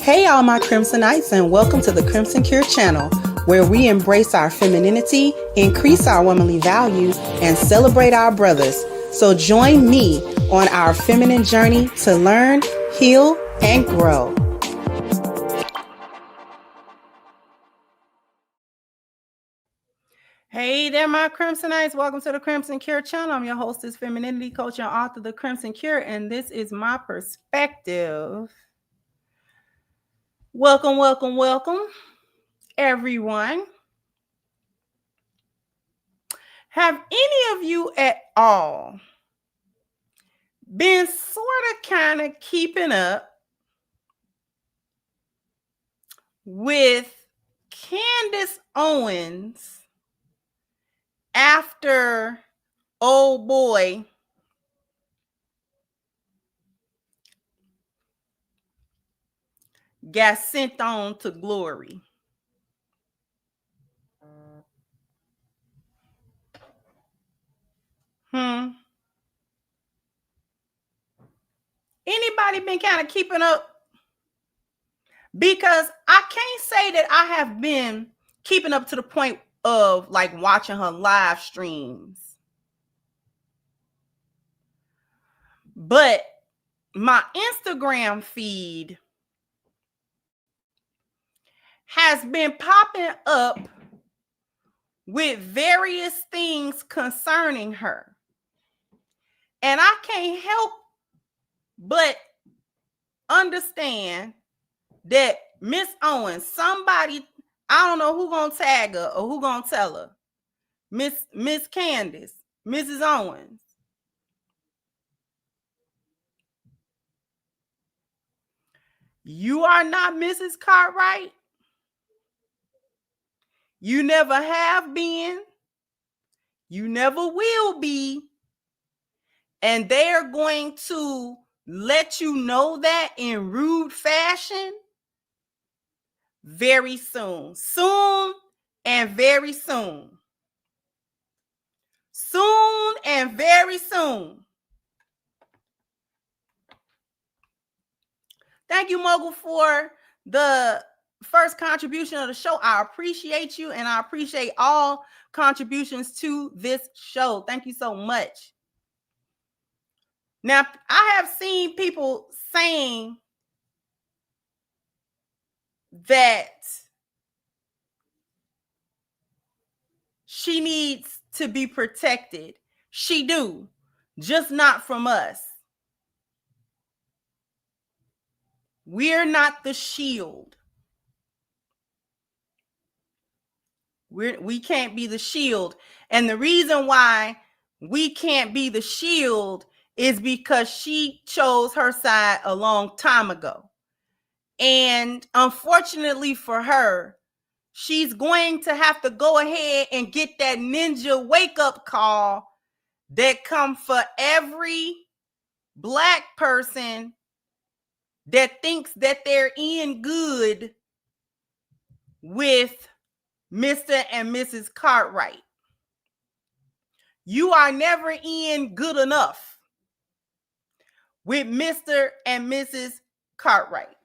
Hey, all my Crimsonites, and welcome to the Crimson Cure channel, where we embrace our femininity, increase our womanly value, and celebrate our brothers. So join me on our feminine journey to learn, heal, and grow. Hey there, my Crimsonites. Welcome to the Crimson Cure channel. I'm your hostess, femininity coach, and author of The Crimson Cure, and this is my perspective. Welcome, welcome, welcome, everyone. Have any of you at all been sort of kind of keeping up with Candace Owens after old boy got sent on to glory? Anybody been kind of keeping up? Because I can't say that I have been keeping up to the point of like watching her live streams. But my Instagram feed has been popping up with various things concerning her. And I can't help but understand that Miss Owens, somebody, I don't know who gonna tag her or who gonna tell her, Miss Candace, Mrs. Owens, you are not Mrs. Cartwright. You never have been. You never will be. And they're going to let you know that in rude fashion very soon. Soon and very soon. Soon and very soon. Thank you, Mogul, for the first contribution of the show. I appreciate you, and I appreciate all contributions to this show. Thank you so much. Now, I have seen people saying that she needs to be protected. She do, just not from us. We're not the shield. We can't be the shield. And the reason why we can't be the shield is because she chose her side a long time ago. And unfortunately for her, she's going to have to go ahead and get that ninja wake-up call that comes for every Black person that thinks that they're in good with Mr. and Mrs. Cartwright. You are never in good enough with Mr. and Mrs. Cartwright.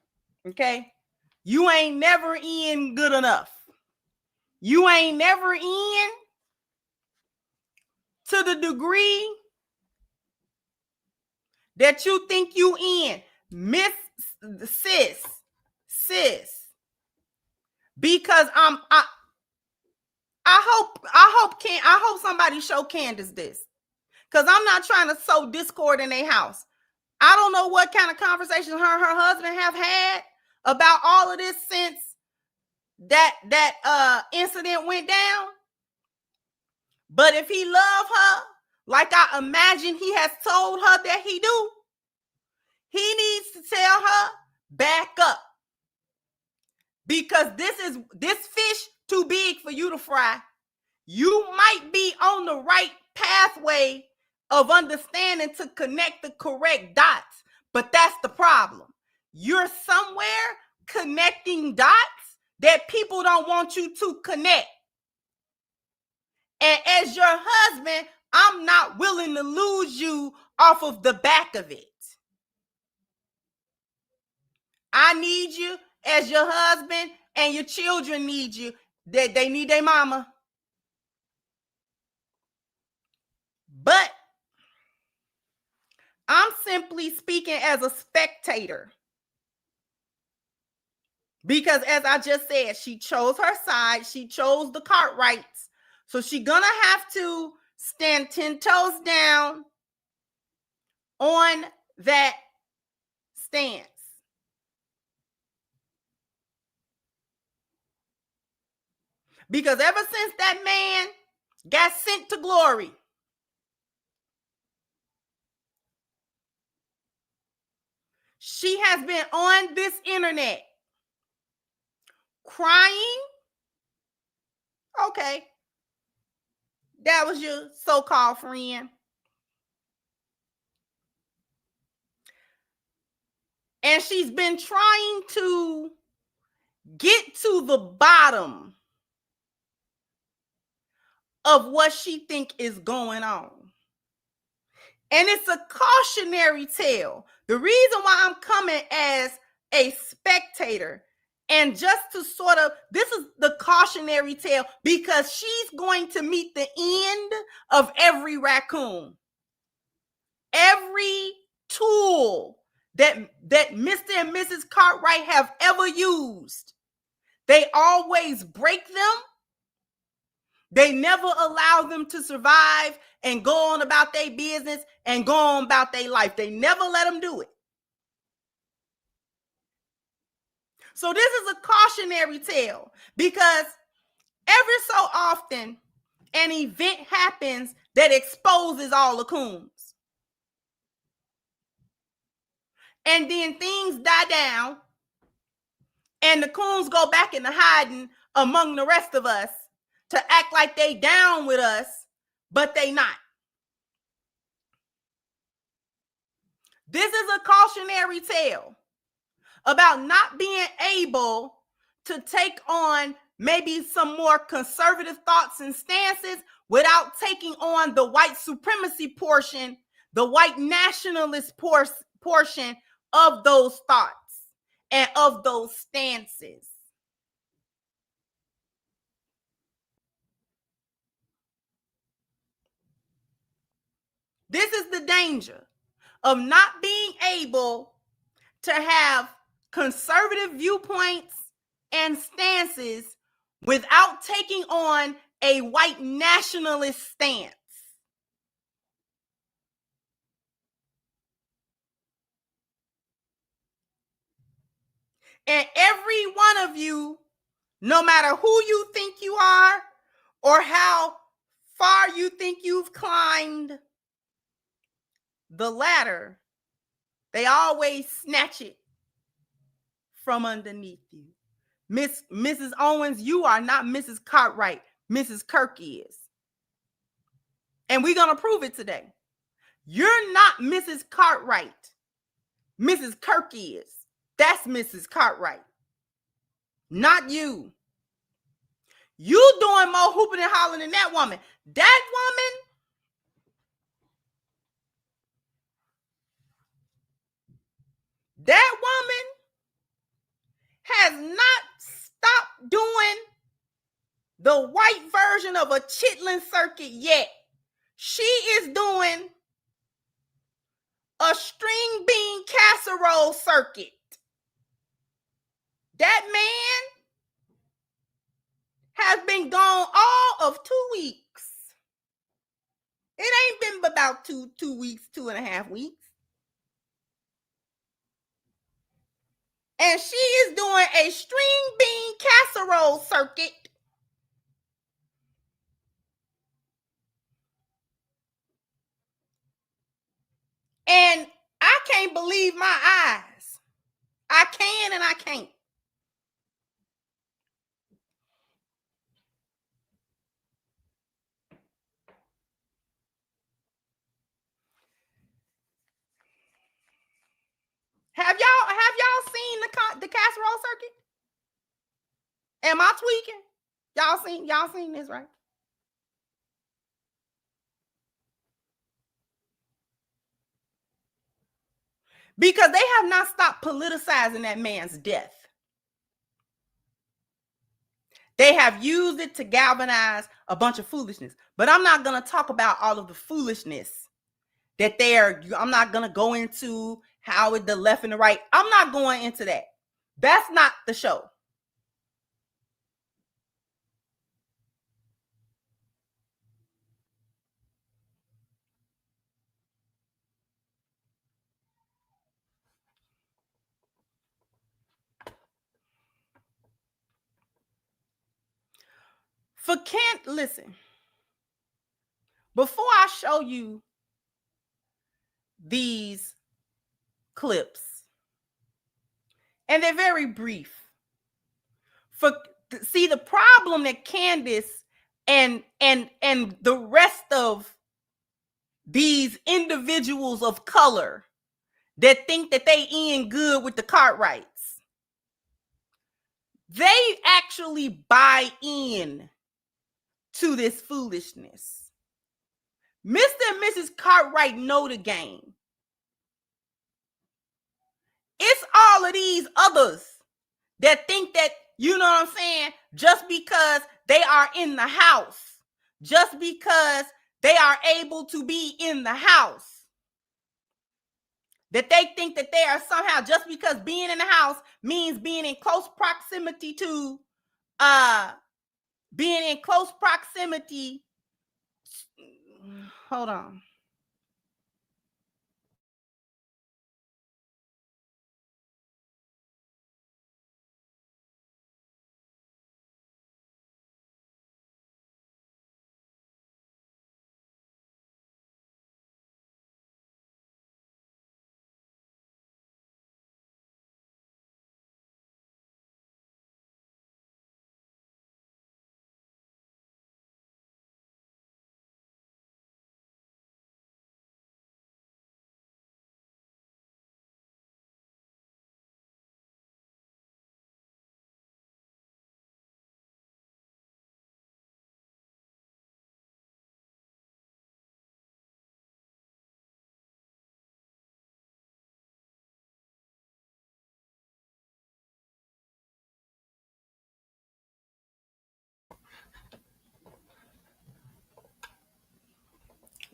Okay? You ain't never in good enough. You ain't never in to the degree that you think you in. Miss sis. Because I hope somebody show Candace this. Because I'm not trying to sow discord in their house. I don't know what kind of conversations her and her husband have had about all of this since that incident went down. But if he love her, like I imagine he has told her that he do, he needs to tell her, back up. Because this fish too big for you to fry. You might be on the right pathway of understanding to connect the correct dots, but that's the problem. You're somewhere connecting dots that people don't want you to connect. And as your husband, I'm not willing to lose you off of the back of it. I need you as your husband and your children need you. They need their mama. But I'm simply speaking as a spectator. Because as I just said, she chose her side. She chose the Cartwrights. So she's gonna have to stand 10 toes down on that stance. Because ever since that man got sent to glory, she has been on this internet crying. Okay, that was your so-called friend. And she's been trying to get to the bottom of what she think is going on. And it's a cautionary tale. The reason why I'm coming as a spectator and just to sort of, this is the cautionary tale because she's going to meet the end of every raccoon. Every tool that Mr. and Mrs. Cartwright have ever used, they always break them. They never allow them to survive and go on about their business and go on about their life. They never let them do it. So this is a cautionary tale because every so often an event happens that exposes all the coons. And then things die down and the coons go back into hiding among the rest of us to act like they down with us, but they not. This is a cautionary tale about not being able to take on maybe some more conservative thoughts and stances without taking on the white supremacy portion, the white nationalist portion of those thoughts and of those stances. This is the danger of not being able to have conservative viewpoints and stances without taking on a white nationalist stance. And every one of you, no matter who you think you are or how far you think you've climbed the ladder, they always snatch it from underneath you. Mrs. Owens, you are not Mrs. Cartwright. Mrs. Kirk is. And we're going to prove it today. You're not Mrs. Cartwright. Mrs. Kirk is. That's Mrs. Cartwright. Not you. You doing more hooping and hollering than that woman. That woman has not stopped doing the white version of a chitlin circuit yet. She is doing a string bean casserole circuit. That man has been gone all of 2 weeks. It ain't been about 2 weeks, 2.5 weeks. And she is doing a string bean casserole circuit. And I can't believe my eyes. I can and I can't. Have y'all seen the casserole circuit? Am I tweaking? Y'all seen this, right? Because they have not stopped politicizing that man's death. They have used it to galvanize a bunch of foolishness. But I'm not going to talk about all of the foolishness that I'm not going to go into how the left and the right. I'm not going into that. That's not the show. Listen, before I show you these clips, and they're very brief, see the problem that Candace and the rest of these individuals of color that think that they in good with the Cartwrights, they actually buy in to this foolishness. Mr. and Mrs. Cartwright know the game. It's all of these others that think that, you know what I'm saying, just because they are in the house, just because they are able to be in the house, that they think that they are somehow, just because being in the house means being in close proximity to hold on.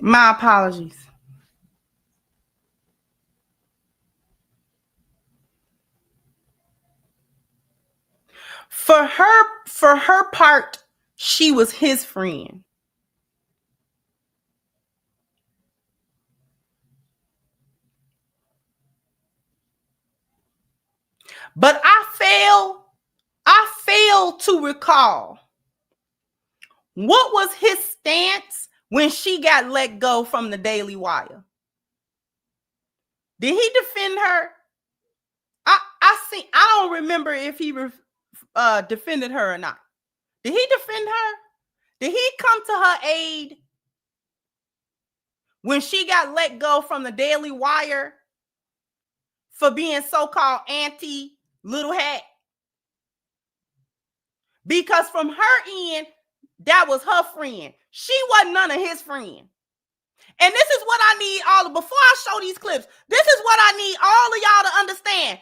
My apologies. For her part, she was his friend. But I fail to recall what was his stance when she got let go from the Daily Wire. Did he defend her? I don't remember if he defended her or not. Did he defend her? Did he come to her aid when she got let go from the Daily Wire for being so-called anti-Little Hat? Because from her end, that was her friend. She wasn't none of his friend. And this is what I need before I show these clips, this is what I need all of y'all to understand.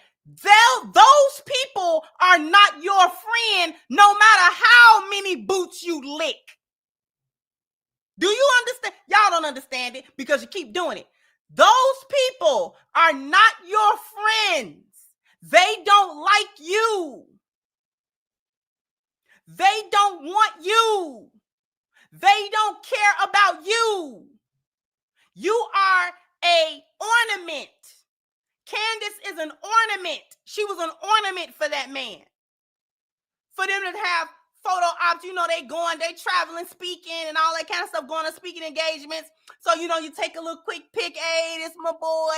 Those people are not your friend, no matter how many boots you lick. Do you understand? Y'all don't understand it because you keep doing it. Those people are not your friends. They don't like you. They don't want you. They don't care about you. You are an ornament. Candace is an ornament. She was an ornament for that man. For them to have photo ops, they traveling, speaking, and all that kind of stuff, going to speaking engagements. So, you take a little quick pic. Hey, this my boy,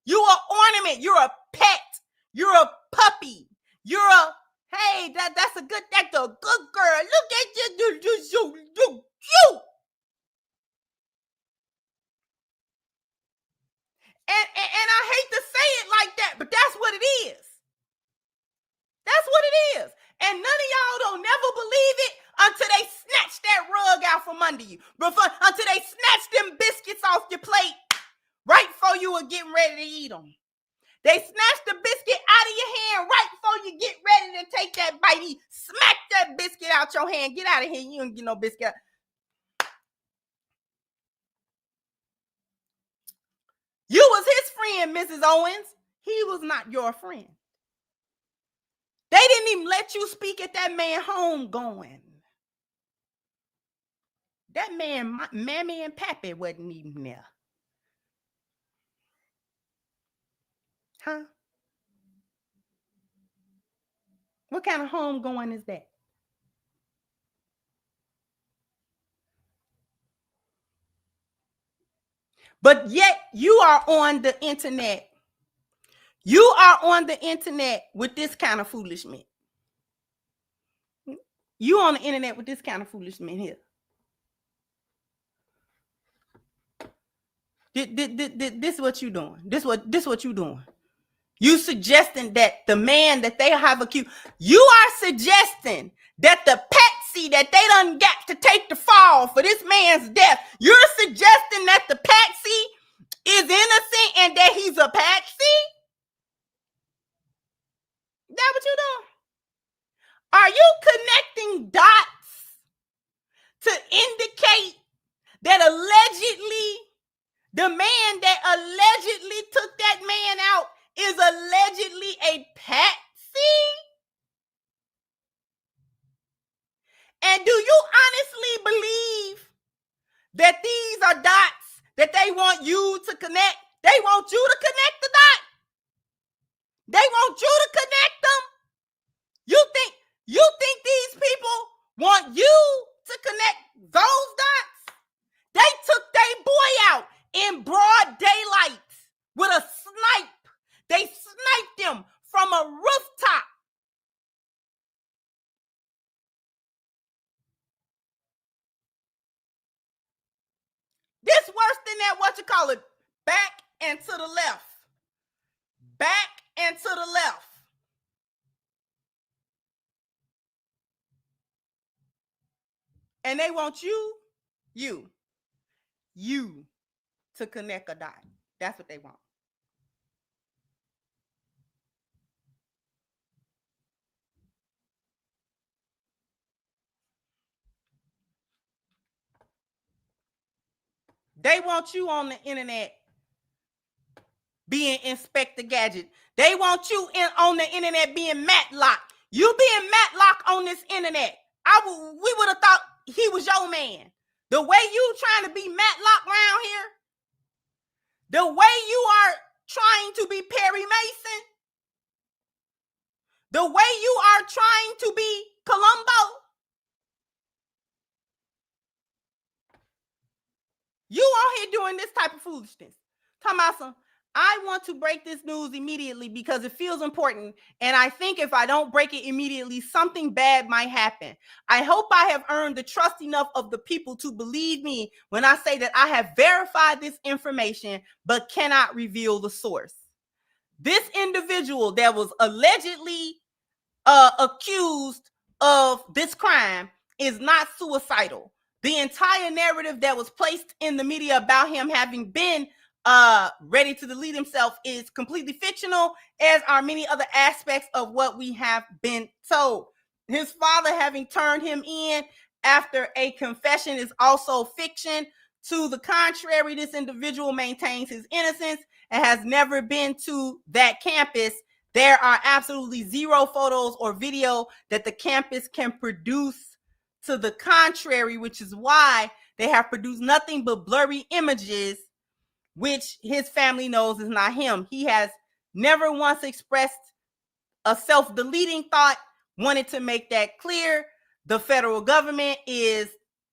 You are ornament. You're a pet. You're a puppy. You're a, hey, that's a good girl. Look at you. And I hate to say it like that, but that's what it is. That's what it is. And none of y'all don't never believe it until they snatch that rug out from under you. Until they snatch them biscuits off your plate right before you were getting ready to eat them. They snatch the biscuit out of your hand right before you get ready to take that bite. He smack that biscuit out your hand. Get out of here. You don't get no biscuit. You was his friend, Mrs. Owens. He was not your friend. They didn't even let you speak at that man home going. That man, Mammy and Pappy wasn't even there. Huh? What kind of home going is that? But yet you are on the internet. You are on the internet with this kind of foolishness. You on the internet with this kind of foolishness here. This is what you doing. This what you doing. You suggesting that the man that they have accused, you are suggesting that the patsy that they done got to take the fall for this man's death, you're suggesting that the patsy is innocent and that he's a patsy? Is that what you doing? Are you connecting dots to indicate that allegedly the man that allegedly took that man out is allegedly a patsy? And do you honestly believe that these are dots that they want you to connect? They want you to connect the dot. They want you to connect them. You think these people want you to connect those dots? They took their boy out in broad daylight with a snipe. They sniped him from a rooftop. This worse than that, what you call it, back and to the left. Back and to the left. And they want you to connect a dot. That's what they want. They want you on the internet being Inspector Gadget. They want you on the internet being Matlock. You being Matlock on this internet. We would have thought he was your man. The way you trying to be Matlock around here, the way you are trying to be Perry Mason, the way you are trying to be Columbo, you out here doing this type of foolishness. Talking about some, I want to break this news immediately because it feels important. And I think if I don't break it immediately, something bad might happen. I hope I have earned the trust enough of the people to believe me when I say that I have verified this information, but cannot reveal the source. This individual that was allegedly accused of this crime is not suicidal. The entire narrative that was placed in the media about him having been ready to delete himself is completely fictional, as are many other aspects of what we have been told. His father having turned him in after a confession is also fiction. To the contrary, this individual maintains his innocence and has never been to that campus. There are absolutely zero photos or video that the campus can produce to the contrary, which is why they have produced nothing but blurry images, which his family knows is not him. He has never once expressed a self-deleting thought, wanted to make that clear. The federal government is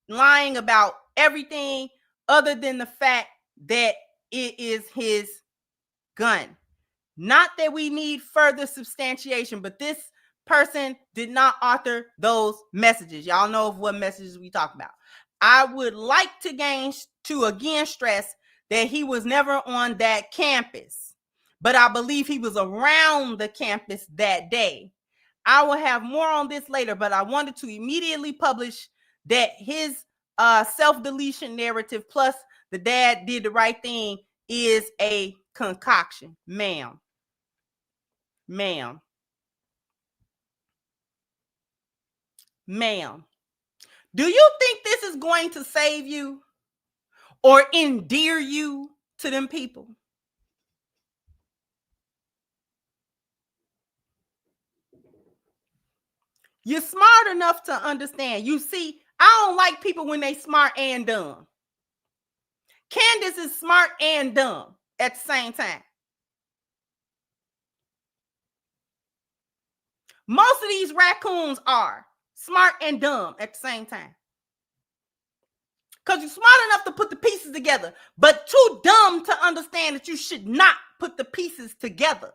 lying about everything other than the fact that it is his gun. Not that we need further substantiation, but this person did not author those messages. Y'all know of what messages we talk about. I would like to again stress that he was never on that campus, but I believe he was around the campus that day. I will have more on this later, but I wanted to immediately publish that his self-deletion narrative plus the dad did the right thing is a concoction, ma'am. Ma'am, do you think this is going to save you or endear you to them people? You're smart enough to understand. You see, I don't like people when they smart and dumb. Candace is smart and dumb at the same time. Most of these raccoons are smart and dumb at the same time. Because you're smart enough to put the pieces together, but too dumb to understand that you should not put the pieces together.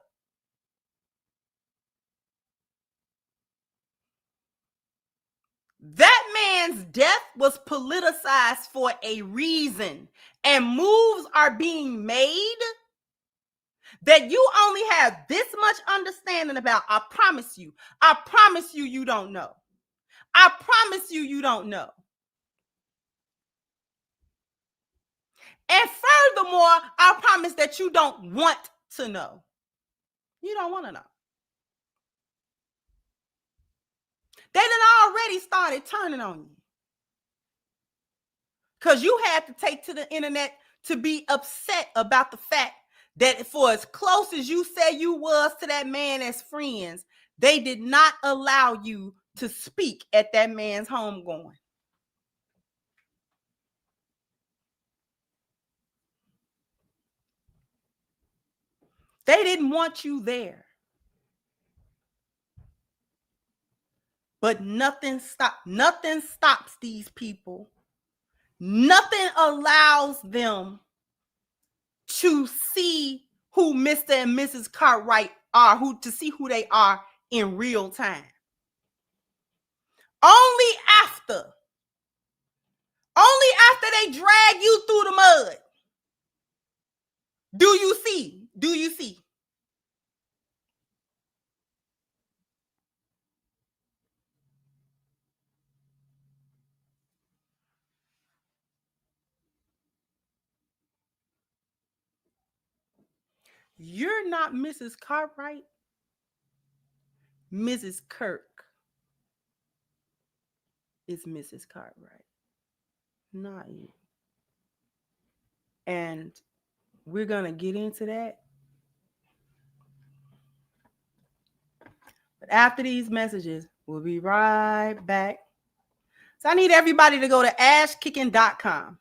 That man's death was politicized for a reason, and moves are being made that you only have this much understanding about. I promise you, you don't know. I promise you don't know. And furthermore, I promise that you don't want to know. You don't want to know. They done already started turning on you. Because you had to take to the internet to be upset about the fact that for as close as you say you was to that man as friends, they did not allow you to speak at that man's homegoing. They didn't want you there. But nothing stops these people. Nothing allows them to see who Mr. and Mrs. Cartwright are, to see who they are in real time. Only after they drag you through the mud do you see. You're not Mrs. Cartwright. Mrs. Kirk is Mrs. Cartwright, not you. And we're going to get into that. But after these messages, we'll be right back. So I need everybody to go to ashkicking.com.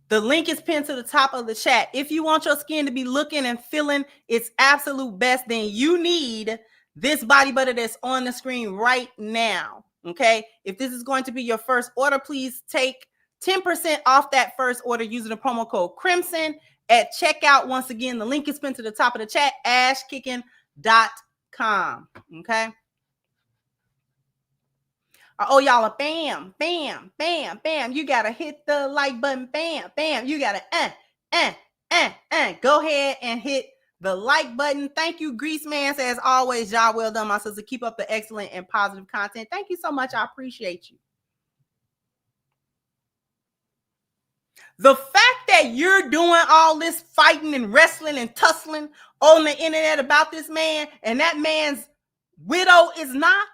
The link is pinned to the top of the chat. If you want your skin to be looking and feeling its absolute best, then you need this body butter that's on the screen right now. Okay. If this is going to be your first order, please take 10% off that first order using the promo code Crimson at checkout. Once again, the link is pinned to the top of the chat, ashkicking.com. Okay. Oh, y'all are bam, bam, bam, bam. You got to hit the like button. Bam, bam. You got to go ahead and hit the like button. Thank you, Grease Man. As always, y'all, well done, my sister. Keep up the excellent and positive content. Thank you so much. I appreciate you. The fact that you're doing all this fighting and wrestling and tussling on the internet about this man and that man's widow is not,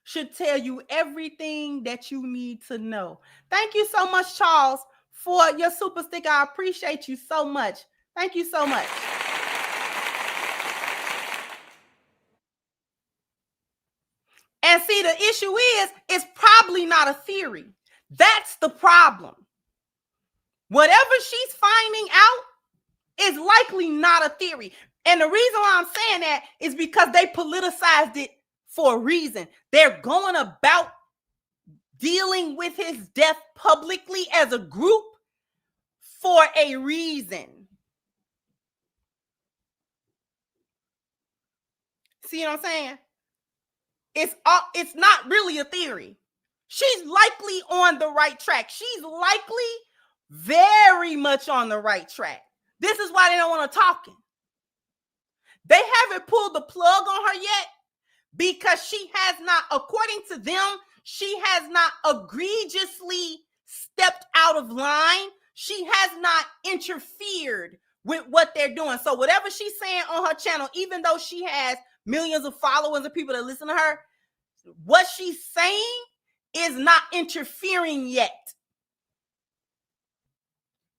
should tell you everything that you need to know. Thank you so much, Charles, for your super sticker. I appreciate you so much. Thank you so much. And see, the issue is, it's probably not a theory. That's the problem. Whatever she's finding out is likely not a theory. And the reason why I'm saying that is because they politicized it for a reason. They're going about dealing with his death publicly as a group for a reason. See what I'm saying? It's not really a theory. She's likely on the right track. She's likely very much on the right track. This is why they don't want to talk. They haven't pulled the plug on her yet because she has not, according to them, she has not egregiously stepped out of line. She has not interfered with what they're doing. So whatever she's saying on her channel, even though she has millions of followers and people that listen to her, what she's saying is not interfering yet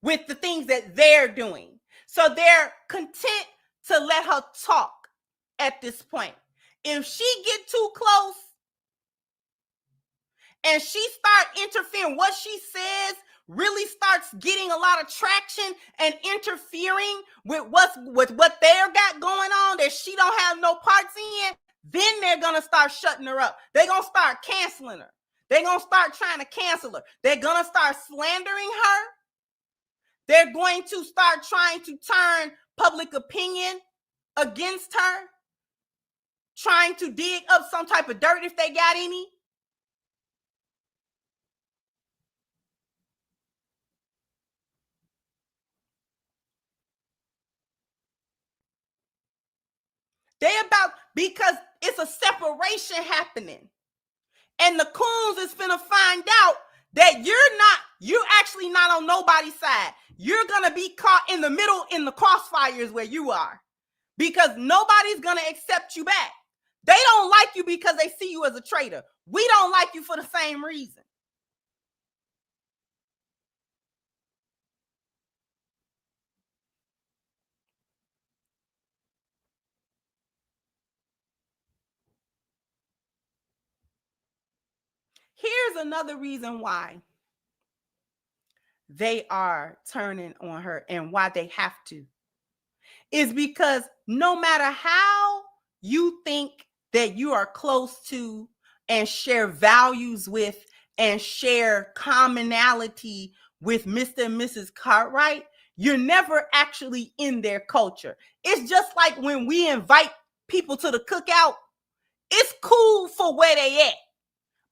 with the things that they're doing. So they're content to let her talk at this point. If she get too close and she start interfering, what she says really starts getting a lot of traction and interfering with what they're got going on that she don't have no parts in, then they're gonna start shutting her up. They're gonna start canceling her. They're gonna start trying to cancel her. They're gonna start slandering her. They're going to start trying to turn public opinion against her, trying to dig up some type of dirt if they got any. Because it's a separation happening. And the coons is finna find out that you're actually not on nobody's side. You're gonna be caught in the middle in the crossfires where you are, because nobody's gonna accept you back. They don't like you because they see you as a traitor. We don't like you for the same reason. Here's another reason why they are turning on her and why they have to, is because no matter how you think that you are close to and share values with and share commonality with Mr. and Mrs. Cartwright, you're never actually in their culture. It's just like when we invite people to the cookout, it's cool for where they at,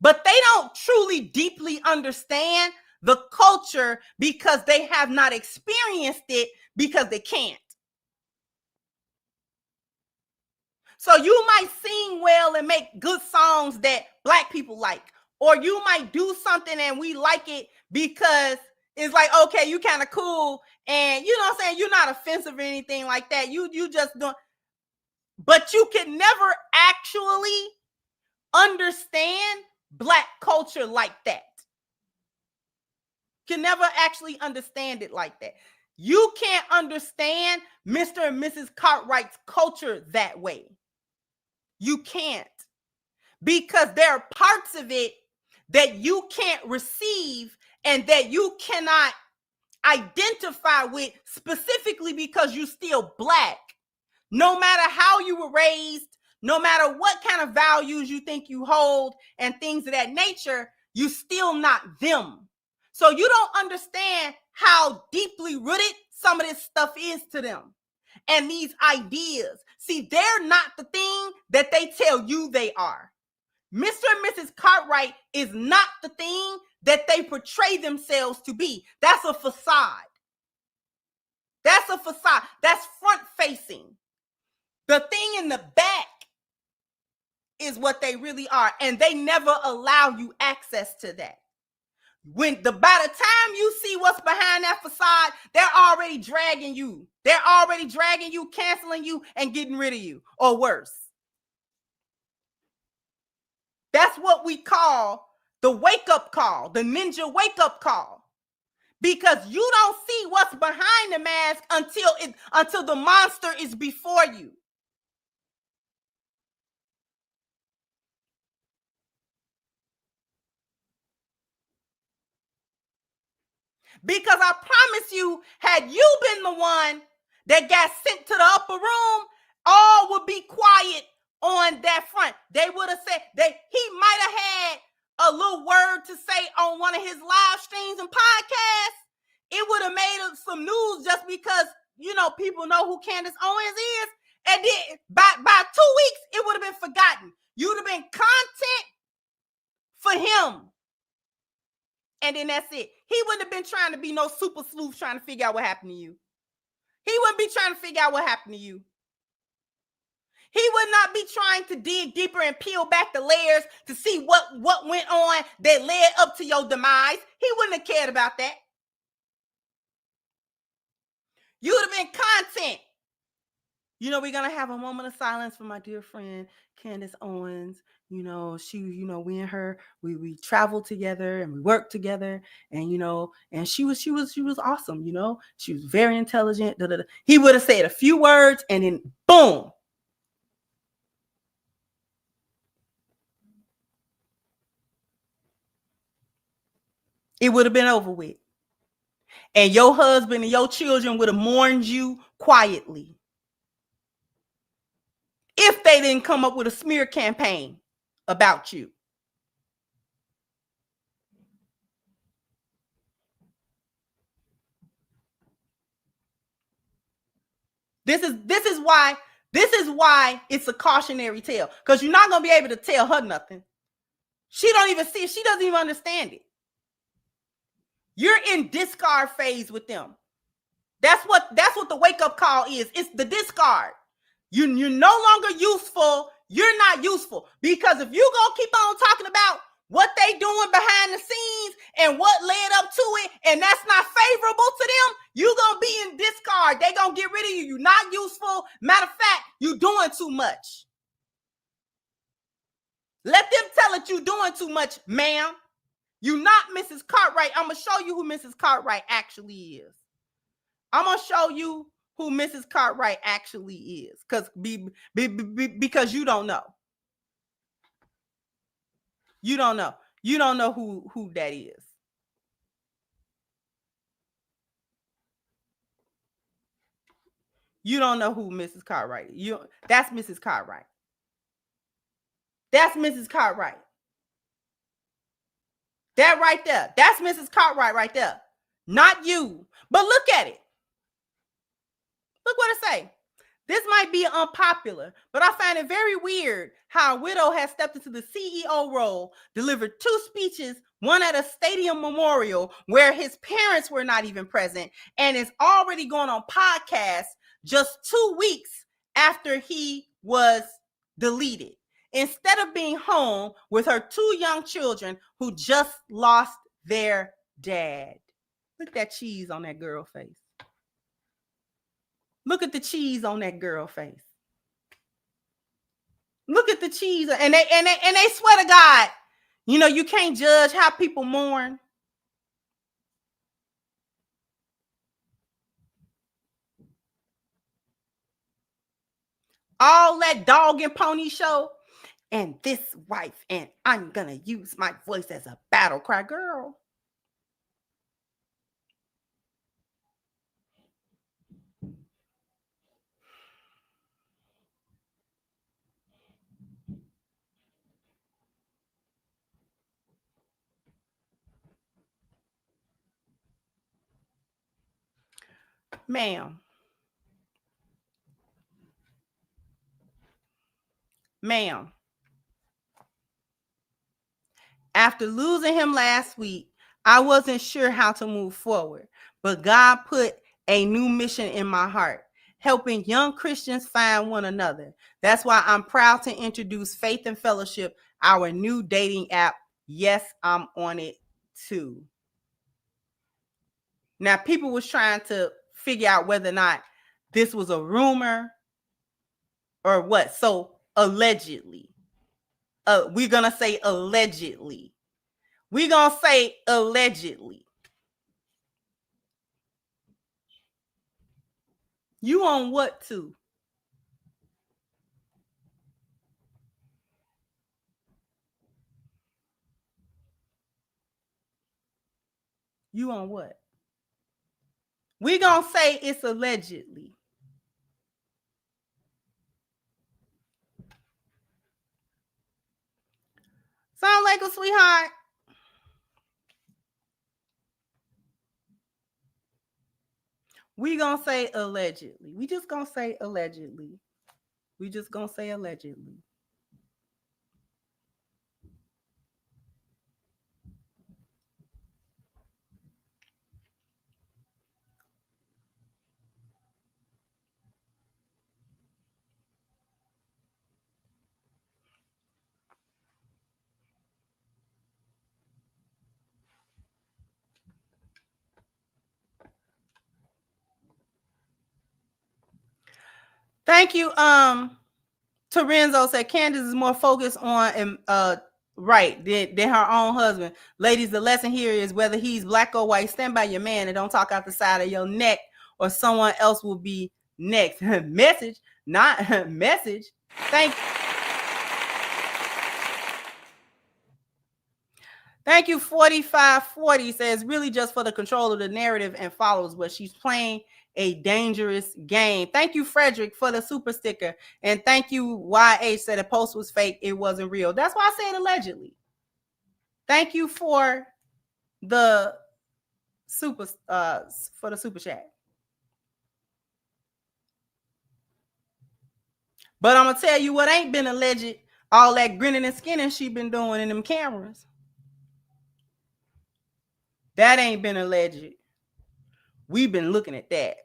but they don't truly deeply understand the culture because they have not experienced it, because they can't. So you might sing well and make good songs that Black people like, or you might do something and we like it because it's like, okay, you kind of cool, and you know what I'm saying, you're not offensive or anything like that. You just don't, but you can never actually understand Black culture like that. Can never actually understand it like that. You can't understand Mr. and Mrs. Cartwright's culture that way. You can't, because there are parts of it that you can't receive and that you cannot identify with, specifically because you're still Black. No matter how you were raised, no matter what kind of values you think you hold and things of that nature, you're still not them. So you don't understand how deeply rooted some of this stuff is to them. And these ideas, see, they're not the thing that they tell you they are. Mr. and Mrs. Cartwright is not the thing that they portray themselves to be. That's a facade. That's a facade. That's front facing. The thing in the back is what they really are. And they never allow you access to that. By the time you see what's behind that facade, they're already dragging you. They're already dragging you, canceling you, and getting rid of you, or worse. That's what we call the wake-up call, the ninja wake-up call. Because you don't see what's behind the mask until the monster is before you. Because I promise you, had you been the one that got sent to the upper room, all would be quiet on that front. They would have said he might have had a little word to say on one of his live streams and podcasts. It would have made some news just because, people know who Candace Owens is. And then by 2 weeks, it would have been forgotten. You would have been content for him. And then that's it. He wouldn't have been trying to be no super sleuth trying to figure out what happened to you. He wouldn't be trying to figure out what happened to you. He would not be trying to dig deeper and peel back the layers to see what went on that led up to your demise. He wouldn't have cared about that. You would have been content. You know, we're going to have a moment of silence for my dear friend, Candace Owens. You know, she, you know, we and her, we traveled together and we worked together, and, you know, and she was awesome. You know, she was very intelligent. Da, da, da. He would have said a few words and then boom. It would have been over with. And your husband and your children would have mourned you quietly if they didn't come up with a smear campaign about you. This is why it's a cautionary tale, because you're not gonna be able to tell her nothing. She don't even see it. She doesn't even understand it. You're in discard phase with them. That's what the wake up call is. It's the discard. You're no longer useful. You're not useful, because if you gonna keep on talking about what they doing behind the scenes and what led up to it, and that's not favorable to them, you gonna be in discard. They gonna get rid of you. You're not useful. Matter of fact, you doing too much. Let them tell it you doing too much, ma'am. You not Mrs. Cartwright. I'm gonna show you who Mrs. Cartwright actually is. I'm gonna show you who Mrs. Cartwright actually is, because you don't know. You don't know. You don't know who that is. You don't know who Mrs. Cartwright is. That's Mrs. Cartwright. That's Mrs. Cartwright. That right there. That's Mrs. Cartwright right there. Not you. But look at it. Look what it say. This might be unpopular, but I find it very weird how a widow has stepped into the CEO role, delivered 2 speeches, one at a stadium memorial where his parents were not even present, and is already going on podcasts just 2 weeks after he was deleted, instead of being home with her 2 young children who just lost their dad. Look at that cheese on that girl face. Look at the cheese on that girl face. Look at the cheese, and they swear to God, you know, you can't judge how people mourn. All that dog and pony show, and this wife, and I'm gonna use my voice as a battle cry, girl. Ma'am, after losing him last week, I wasn't sure how to move forward, but God put a new mission in my heart, helping young Christians find one another. That's why I'm proud to introduce Faith and Fellowship, our new dating app. Yes, I'm on it too. Now, people was trying to figure out whether or not this was a rumor or what. So, allegedly, we're going to say allegedly. We're going to say allegedly. You on what too? You on what? We gonna say it's allegedly. Sound like a sweetheart? We gonna say allegedly. We just gonna say allegedly. We just gonna say allegedly. Thank you. Torenzo said Candace is more focused on right than her own husband. Ladies, the lesson here is whether he's black or white, stand by your man and don't talk out the side of your neck, or someone else will be next. Message, not message. Thank you. 4540 says really just for the control of the narrative and follows, but she's playing a dangerous game. Thank you, Frederick, for the super sticker. And thank you, YH said the post was fake. It wasn't real. That's why I said allegedly. Thank you for the super chat. But I'm gonna tell you what ain't been alleged. All that grinning and skinning she been doing in them cameras. That ain't been alleged. We've been looking at that.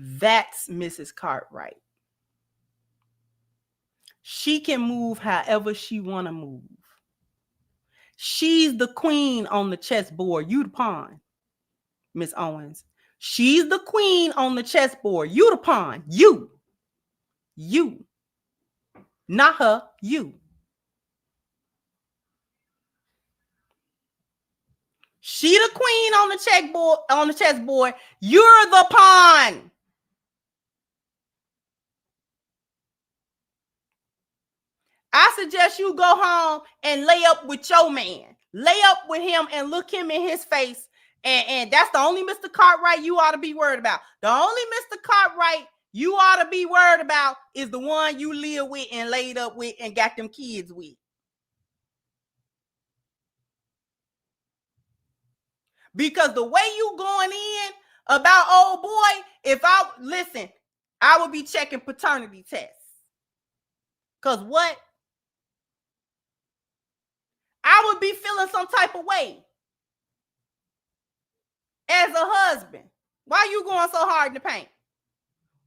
That's Mrs. Cartwright. She can move however she want to move. She's the queen on the chessboard. You the pawn, Miss Owens. She's the queen on the chessboard. You the pawn. You. Not her. You. She the queen on the chessboard. You're the pawn. I suggest you go home and lay up with your man. Lay up with him and look him in his face. And that's the only Mr. Cartwright you ought to be worried about. The only Mr. Cartwright you ought to be worried about is the one you live with and laid up with and got them kids with. Because the way you going in about old boy, I would be checking paternity tests. Because what? I would be feeling some type of way as a husband. Why you going so hard in the paint?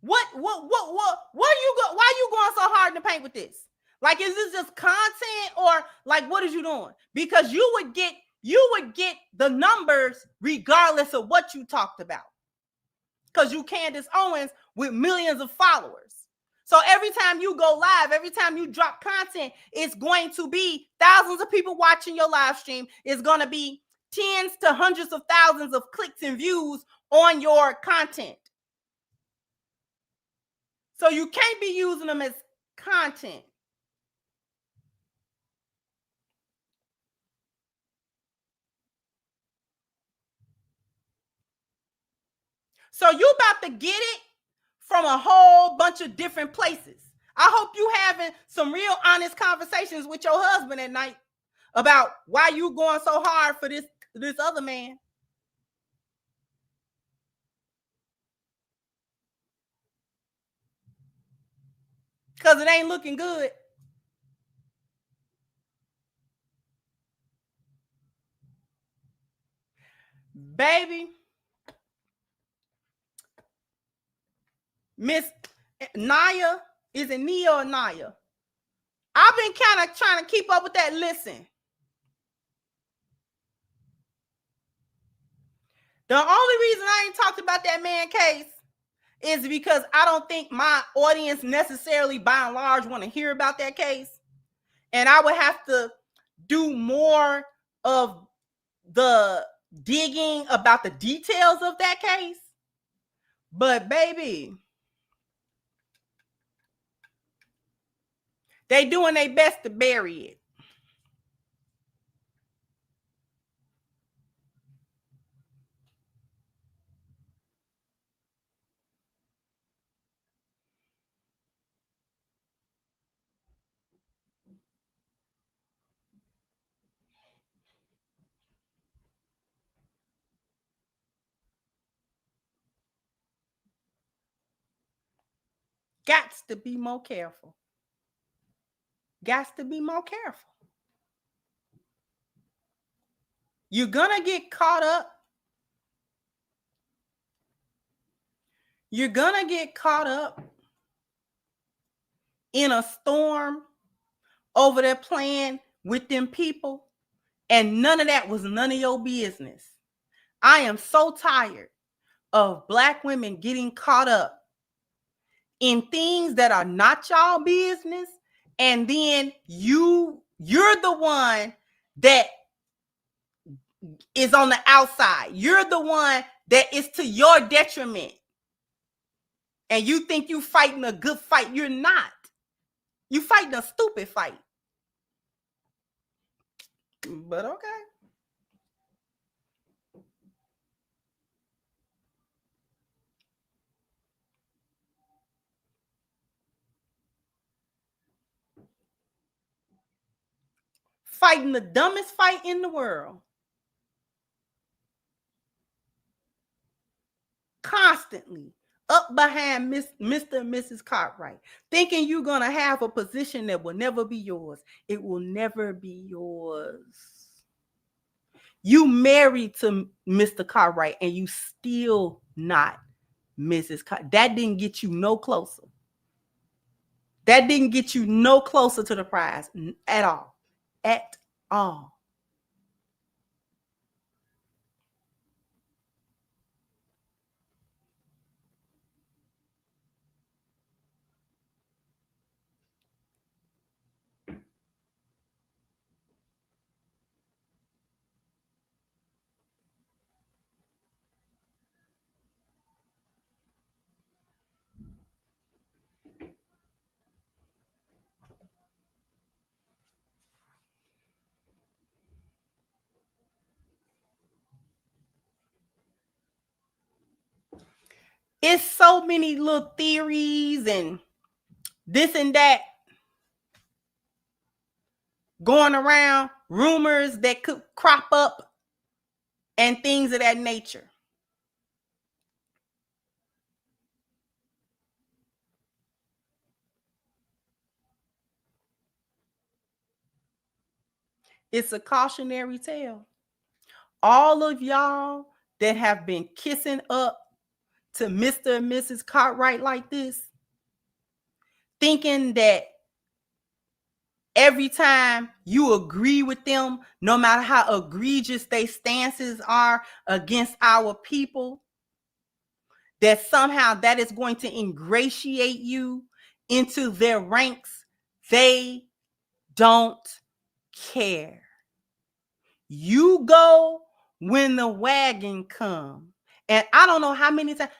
What are you go? Why you going so hard in the paint with this? Like, is this just content, or like what is you doing? Because you would get the numbers regardless of what you talked about. Because you Candace Owens with millions of followers. So every time you go live, every time you drop content, it's going to be thousands of people watching your live stream. It's going to be tens to hundreds of thousands of clicks and views on your content. So you can't be using them as content. So you about to get it from a whole bunch of different places. I hope you having some real honest conversations with your husband at night about why you going so hard for this other man. Because it ain't looking good. Baby, Miss Naya, is it Nia or Naya? I've been kind of trying to keep up with that. Listen. The only reason I ain't talked about that man case is because I don't think my audience necessarily, by and large, want to hear about that case. And I would have to do more of the digging about the details of that case. But baby, they doing their best to bury it. Gots to be more careful. Gots to be more careful. You're gonna get caught up You're gonna get caught up in a storm over there playing with them people, and none of that was none of your business. I am so tired of Black women getting caught up in things that are not y'all business, and then you're the one that is on the outside. You're the one that is to your detriment. And you think you fighting a good fight. You're not. You fighting a stupid fight. But okay. Fighting the dumbest fight in the world. Constantly up behind Mr. and Mrs. Cartwright, thinking you're going to have a position that will never be yours. It will never be yours. You married to Mr. Cartwright and you still not Mrs. Cartwright. That didn't get you no closer. That didn't get you no closer to the prize at all. At all. It's so many little theories and this and that going around, rumors that could crop up and things of that nature. It's a cautionary tale. All of y'all that have been kissing up to Mr. and Mrs. Cartwright like this, thinking that every time you agree with them, no matter how egregious their stances are against our people, that somehow that is going to ingratiate you into their ranks. They don't care. You go when the wagon comes. And I don't know how many times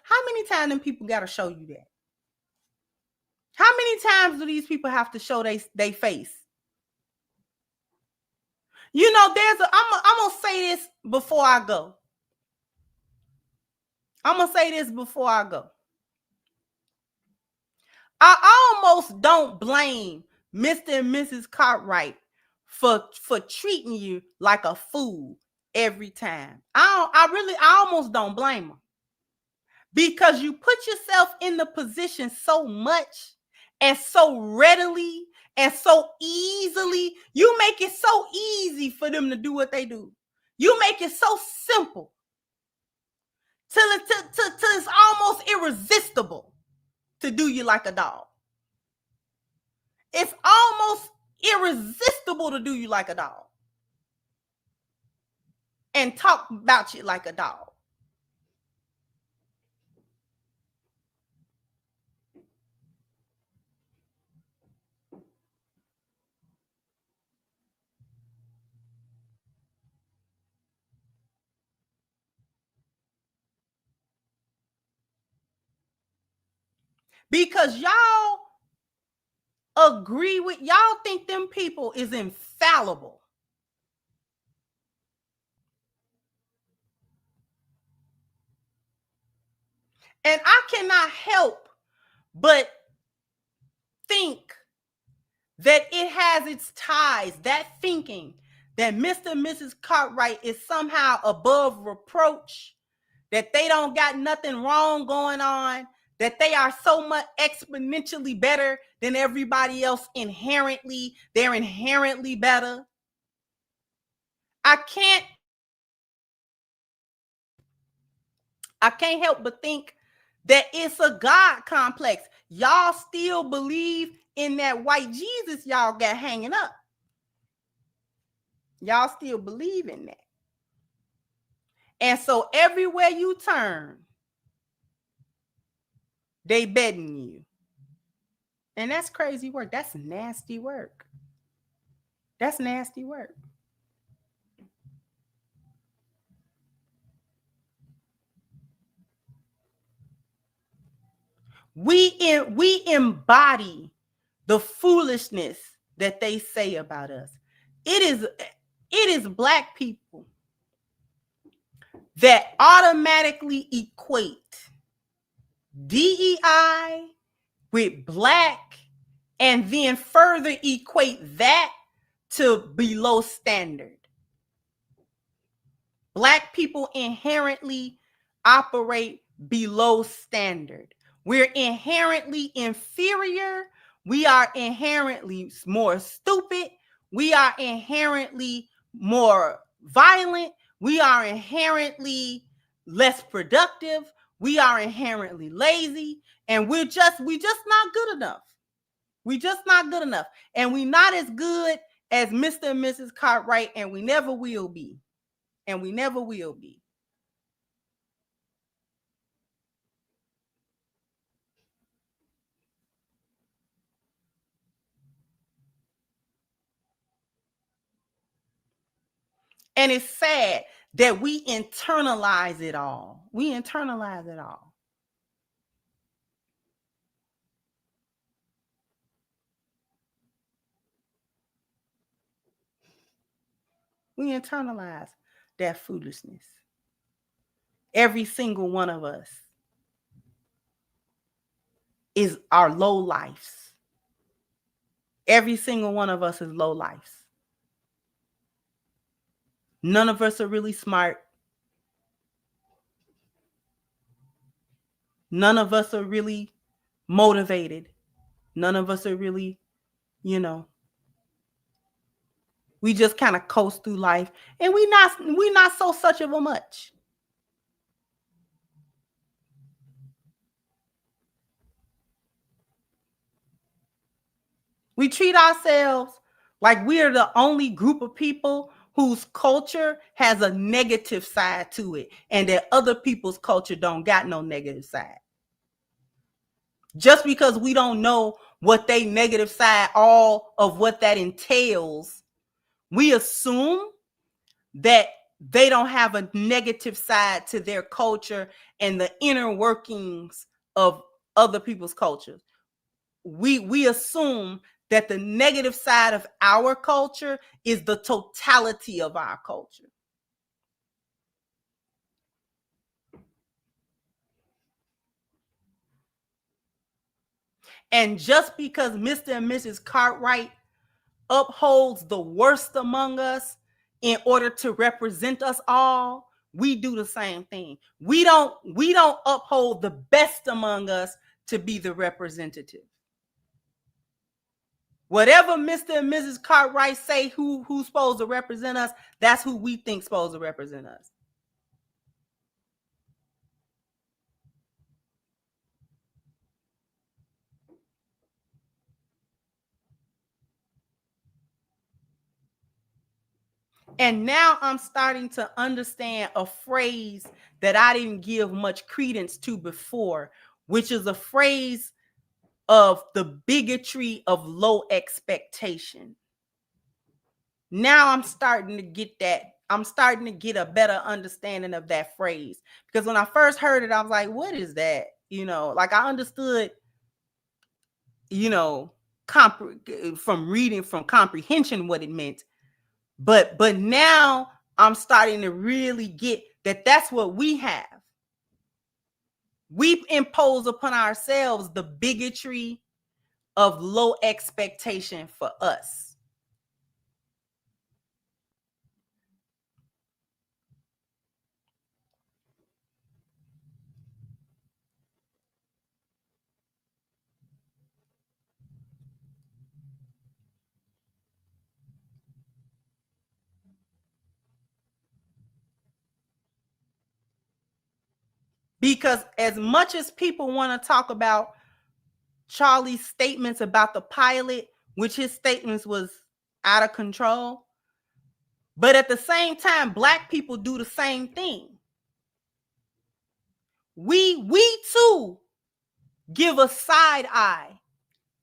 them people got to show you that. How many times do these people have to show they face? You know, I'm going to say this before I go. I almost don't blame Mr. and Mrs. Cartwright for treating you like a fool every time. I almost don't blame them. Because you put yourself in the position so much and so readily and so easily. You make it so easy for them to do what they do. You make it so simple till it's almost irresistible to do you like a dog. It's almost irresistible to do you like a dog and talk about you like a dog. Because y'all y'all think them people is infallible. And I cannot help but think that it has its ties, that thinking that Mr. and Mrs. Cartwright is somehow above reproach, that they don't got nothing wrong going on, that they are so much exponentially better than everybody else inherently. They're inherently better. I can't help but think that it's a God complex. Y'all still believe in that white Jesus y'all got hanging up. Y'all still believe in that. And so everywhere you turn, they betting you. And that's crazy work. That's nasty work. That's nasty work. We embody the foolishness that they say about us. It is Black people that automatically equate DEI with Black, and then further equate that to below standard. Black people inherently operate below standard. We're inherently inferior. We are inherently more stupid. We are inherently more violent. We are inherently less productive. We are inherently lazy. And we just not good enough. We just not good enough. And we not as good as Mr. and Mrs. Cartwright, and we never will be. And we never will be. And it's sad that we internalize it all. We internalize it all. We internalize that foolishness. Every single one of us is our low lives. Every single one of us is low lives. None of us are really smart. None of us are really motivated. None of us are really, we just kind of coast through life, and we not so such of a much. We treat ourselves like we are the only group of people whose culture has a negative side to it, and that other people's culture don't got no negative side. Just because we don't know what they negative side, all of what that entails, we assume that they don't have a negative side to their culture and the inner workings of other people's cultures. We assume that the negative side of our culture is the totality of our culture. And just because Mr. and Mrs. Cartwright upholds the worst among us in order to represent us all, we do the same thing. We don't uphold the best among us to be the representative. Whatever Mr. and Mrs. Cartwright say who's supposed to represent us, that's who we think supposed to represent us. And now I'm starting to understand a phrase that I didn't give much credence to before, which is a phrase of the bigotry of low expectation. Now I'm starting to get that. I'm starting to get a better understanding of that phrase, because when I first heard it, I was like, what is that? Like I understood, from reading, from comprehension, what it meant. But now I'm starting to really get that that's what we have. We impose upon ourselves the bigotry of low expectation for us. Because as much as people want to talk about Charlie's statements about the pilot, which his statements was out of control, but at the same time, Black people do the same thing. We too give a side eye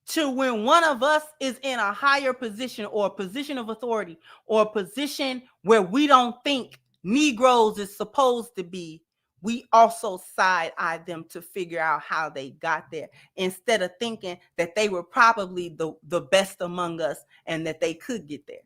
to when one of us is in a higher position or a position of authority or a position where we don't think Negroes is supposed to be. We also side eye them to figure out how they got there, instead of thinking that they were probably the best among us and that they could get there.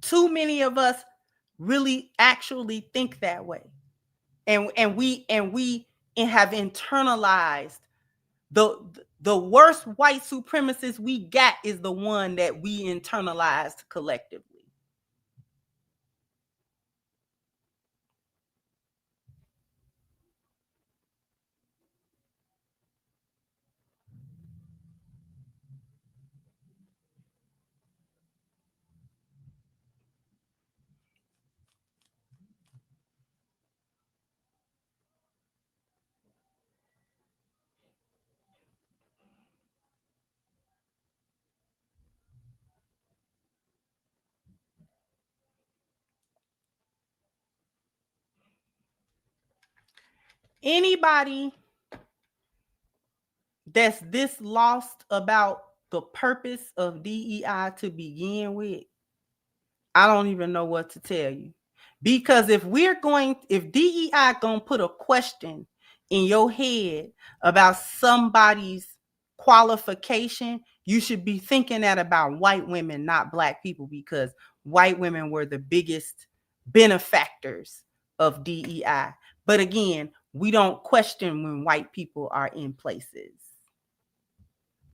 Too many of us really actually think that way. And we have internalized the worst white supremacist we got is the one that we internalized collectively. Anybody that's this lost about the purpose of DEI to begin with, I don't even know what to tell you. Because if DEI gonna put a question in your head about somebody's qualification, you should be thinking that about white women, not Black people, because white women were the biggest benefactors of DEI. But again, we don't question when white people are in places.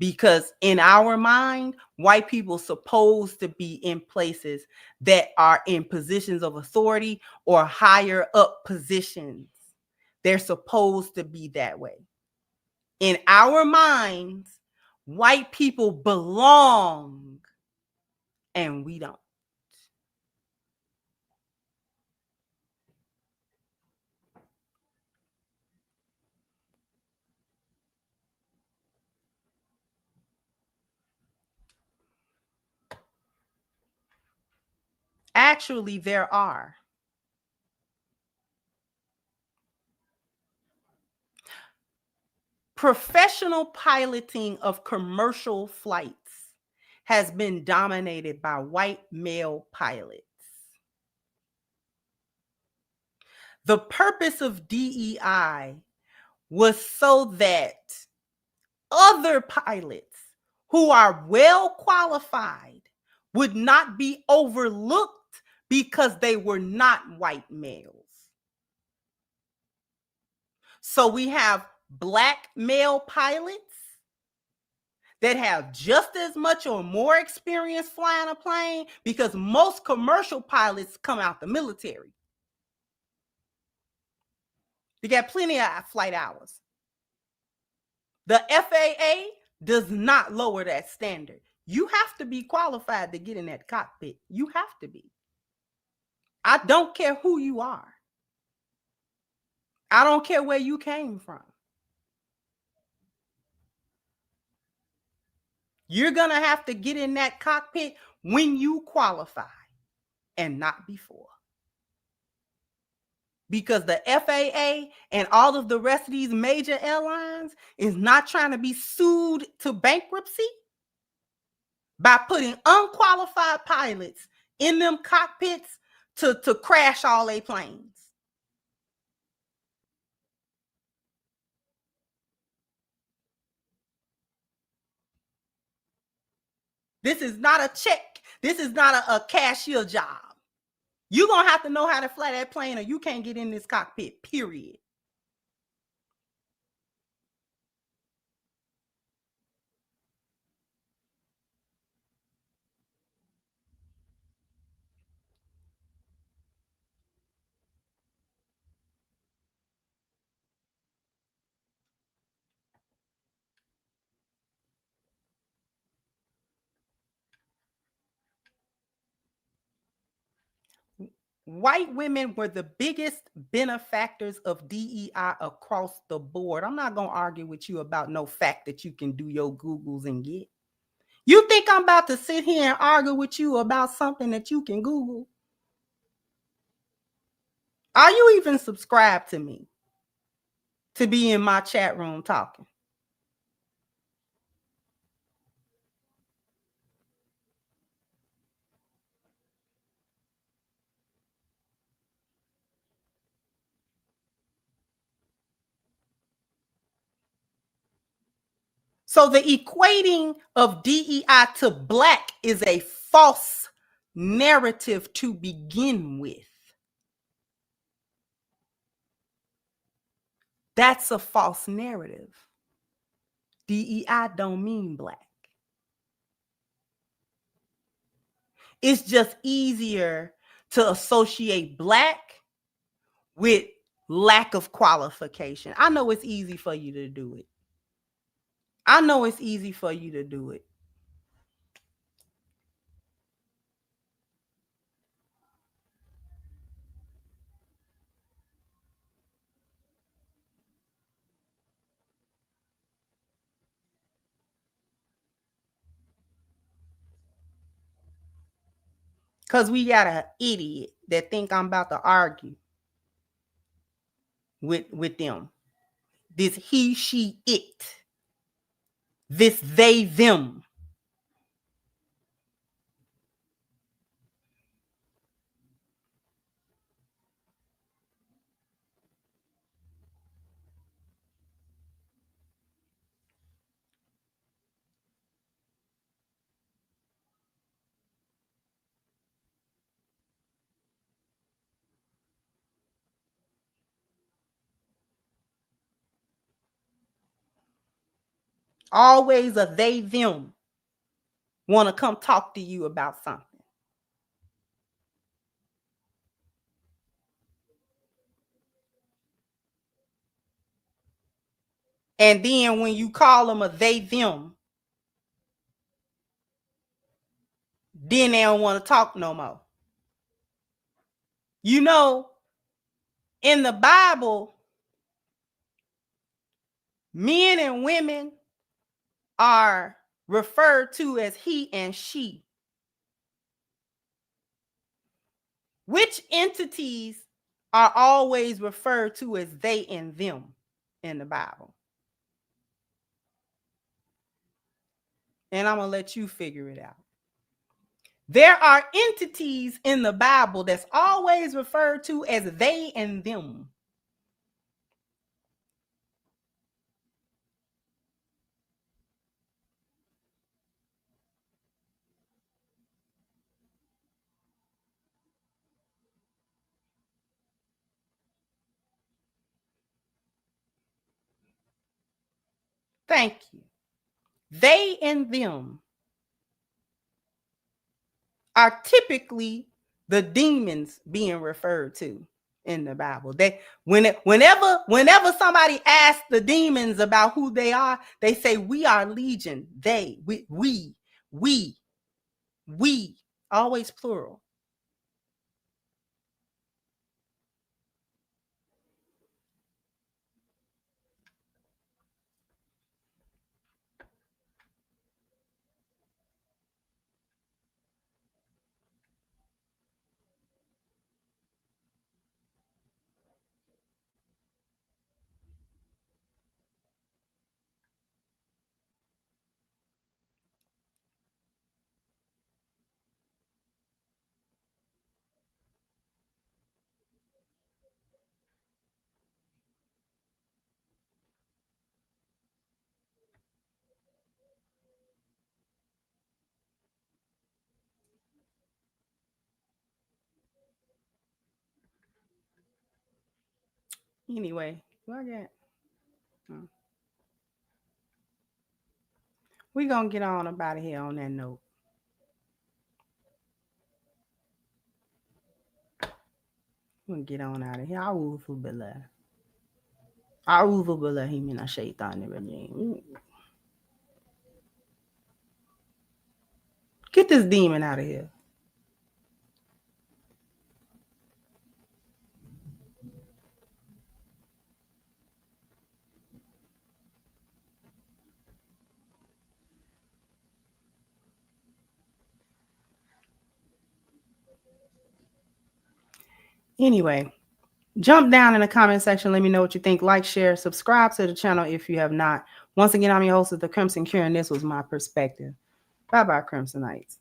Because in our mind, white people supposed to be in places that are in positions of authority or higher up positions. They're supposed to be that way. In our minds, white people belong and we don't. Actually, there are. Professional piloting of commercial flights has been dominated by white male pilots. The purpose of DEI was so that other pilots who are well qualified would not be overlooked because they were not white males. So we have Black male pilots that have just as much or more experience flying a plane, because most commercial pilots come out the military. They got plenty of flight hours. The FAA does not lower that standard. You have to be qualified to get in that cockpit. You have to be. I don't care who you are. I don't care where you came from. You're going to have to get in that cockpit when you qualify and not before. Because the FAA and all of the rest of these major airlines is not trying to be sued to bankruptcy by putting unqualified pilots in them cockpits to crash all their planes. This is not a check. This is not a cashier job. You're going to have to know how to fly that plane or you can't get in this cockpit, period. white women were the biggest benefactors of DEI across the board. I'm not going to argue with you about no fact that you can do your Googles and get. You think I'm about to sit here and argue with you about something that you can Google? Are you even subscribed to me to be in my chat room talking? So the equating of DEI to Black is a false narrative to begin with. That's a false narrative. DEI don't mean Black. It's just easier to associate Black with lack of qualification. I know it's easy for you to do it. I know it's easy for you to do it. Because we got an idiot that think I'm about to argue with them. This he, she, it. This they, them. Always a they, them want to come talk to you about something. And then when you call them a they, them, then they don't want to talk no more. You know, in the Bible, men and women are referred to as he and she. Which entities are always referred to as they and them in the Bible? And I'm going to let you figure it out. There are entities in the Bible that's always referred to as they and them. Thank you. They and them are typically the demons being referred to in the Bible. Whenever somebody asks the demons about who they are, they say we are legion. They, we, always plural. Anyway, we're gonna get on about it here on that note. We're gonna get on out of here. A'udhu billahi minash shaitanir rajim. Get this demon out of here. Anyway, jump down in the comment section. Let me know what you think. Like, share, subscribe to the channel if you have not. Once again, I'm your host of The Crimson Cure, and this was my perspective. Bye-bye, Crimsonites.